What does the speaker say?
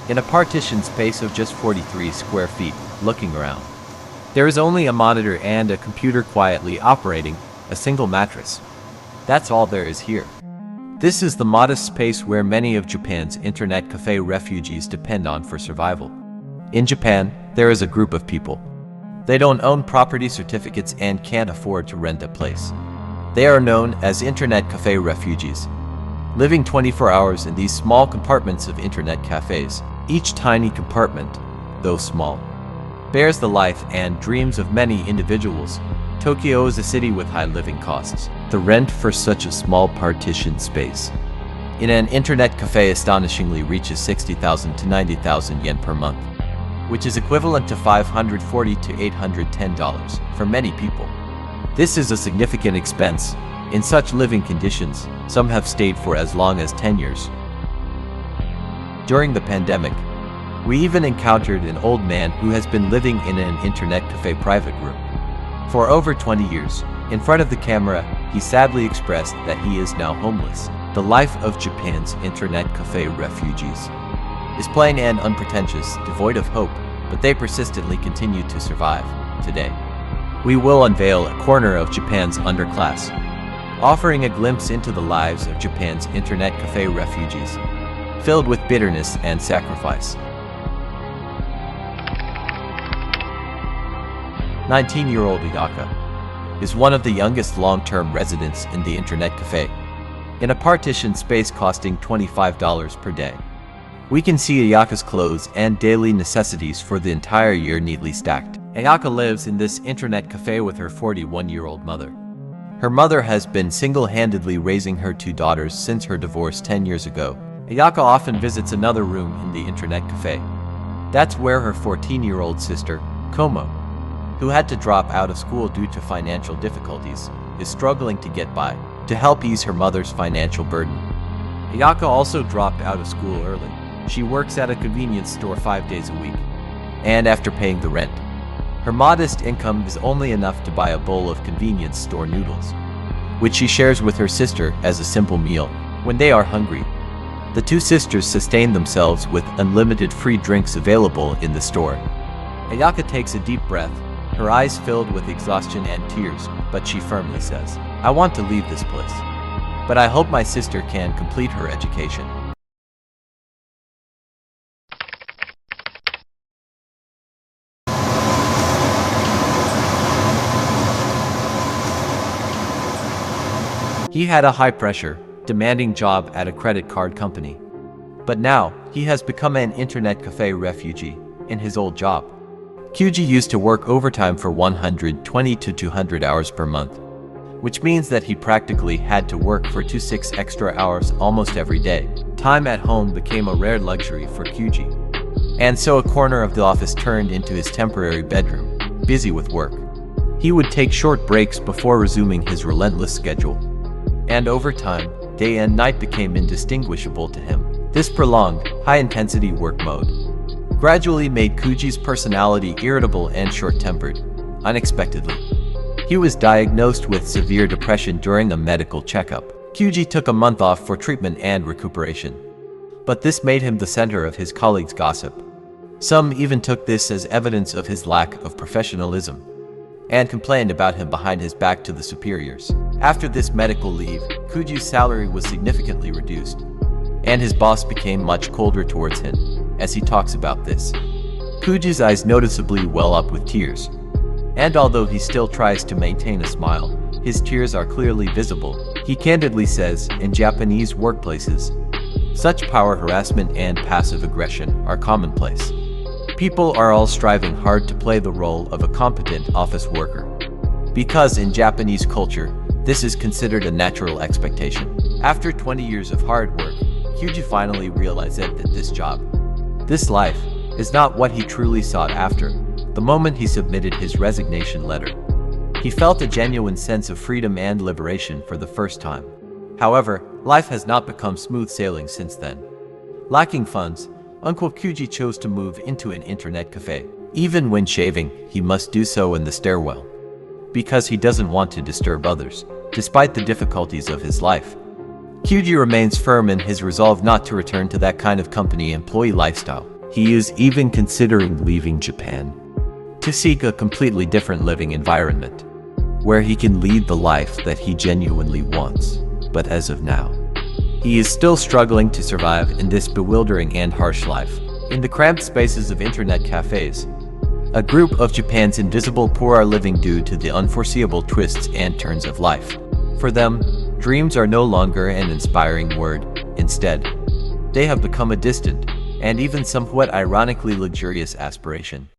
in a partitioned space of just 43 square feet, looking around. There is only a monitor and a computer quietly operating, a single mattress. That's all there is here. This is the modest space where many of Japan's internet cafe refugees depend on for survival. In Japan, there is a group of people. They don't own property certificates and can't afford to rent a place. They are known as internet cafe refugees, living 24 hours in these small compartments of internet cafes. Each tiny compartment, though small, bears the life and dreams of many individuals. Tokyo is a city with high living costs. The rent for such a small partitioned space in an internet cafe astonishingly reaches 60,000 to 90,000 yen per month, which is equivalent to $540 to $810 for many people. This is a significant expense. In such living conditions, some have stayed for as long as 10 years. During the pandemic, we even encountered an old man who has been living in an internet cafe private room for over 20 years. In front of the camera, he sadly expressed that he is now homeless. The life of Japan's internet cafe refugees is plain and unpretentious, devoid of hope, but they persistently continue to survive. Today, we will unveil a corner of Japan's underclass, offering a glimpse into the lives of Japan's internet cafe refugees, filled with bitterness and sacrifice. 19-year-old Iyaka is one of the youngest long-term residents in the internet cafe, in a partitioned space costing $25 per day. We can see Iyaka's clothes and daily necessities for the entire year neatly stacked. Iyaka lives in this internet cafe with her 41-year-old mother. Her mother has been single-handedly raising her two daughters since her divorce 10 years ago. Iyaka often visits another room in the internet cafe. That's where her 14-year-old sister, Komo, who had to drop out of school due to financial difficulties, is struggling to get by. To help ease her mother's financial burden, Iyaka also dropped out of school early. She works at a convenience store 5 days a week, and after paying the rent, her modest income is only enough to buy a bowl of convenience store noodles, which she shares with her sister as a simple meal. When they are hungry, the two sisters sustain themselves with unlimited free drinks available in the store. Iyaka takes a deep breath, her eyes filled with exhaustion and tears, but she firmly says, "I want to leave this place, but I hope my sister can complete her education." He had a high-pressure, demanding job at a credit card company. But now, he has become an internet cafe refugee in his old job. Kyuji used to work overtime for 120 to 200 hours per month, which means that he practically had to work for 26 extra hours almost every day. Time at home became a rare luxury for Kyuji, and so a corner of the office turned into his temporary bedroom, busy with work. He would take short breaks before resuming his relentless schedule, and over time, day and night became indistinguishable to him. This prolonged, high-intensity work mode gradually made Kyuji's personality irritable and short-tempered. Unexpectedly, he was diagnosed with severe depression during a medical checkup. Kyuji took a month off for treatment and recuperation, but this made him the center of his colleagues' gossip. Some even took this as evidence of his lack of professionalism and complained about him behind his back to the superiors. After this medical leave, Kyuji's salary was significantly reduced, and his boss became much colder towards him. As he talks about this, Kyuji's eyes noticeably well up with tears, and although he still tries to maintain a smile, his tears are clearly visible. He candidly says, in Japanese workplaces, such power harassment and passive aggression are commonplace. People are all striving hard to play the role of a competent office worker, because in Japanese culture, this is considered a natural expectation. After 20 years of hard work, Kyuji finally realized that this job, this life, is not what he truly sought after. The moment he submitted his resignation letter, he felt a genuine sense of freedom and liberation for the first time. However, life has not become smooth sailing since then. Lacking funds, Uncle Kyuji chose to move into an internet cafe. Even when shaving, he must do so in the stairwell, because he doesn't want to disturb others. Despite the difficulties of his life, Kyuji remains firm in his resolve not to return to that kind of company employee lifestyle. He is even considering leaving Japan to seek a completely different living environment, where he can lead the life that he genuinely wants. But as of now, he is still struggling to survive in this bewildering and harsh life. In the cramped spaces of internet cafes, a group of Japan's invisible poor are living due to the unforeseeable twists and turns of life. For them, dreams are no longer an inspiring word. Instead, they have become a distant and even somewhat ironically luxurious aspiration.